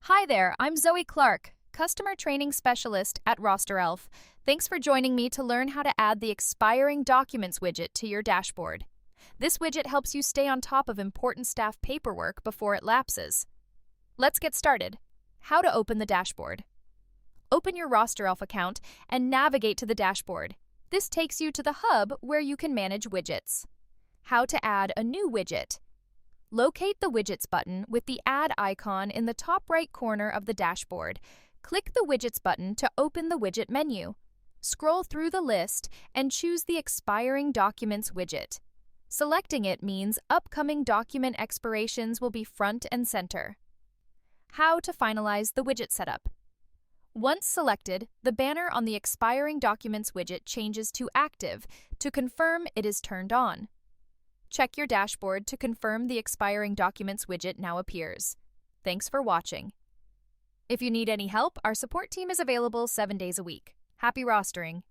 Hi there, I'm Zoe Clark, Customer Training Specialist at RosterElf. Thanks for joining me to learn how to add the Expiring Documents widget to your dashboard. This widget helps you stay on top of important staff paperwork before it lapses. Let's get started. How to open the dashboard. Open your RosterElf account and navigate to the dashboard. This takes you to the hub where you can manage widgets. How to add a new widget. Locate the Widgets button with the Add icon in the top right corner of the dashboard. Click the Widgets button to open the widget menu. Scroll through the list and choose the Expiring Documents widget. Selecting it means upcoming document expirations will be front and center. How to finalize the widget setup. Once selected, the banner on the Expiring Documents widget changes to Active to confirm it is turned on. Check your dashboard to confirm the Expiring Documents widget now appears. Thanks for watching. If you need any help, our support team is available 7 days a week. Happy rostering!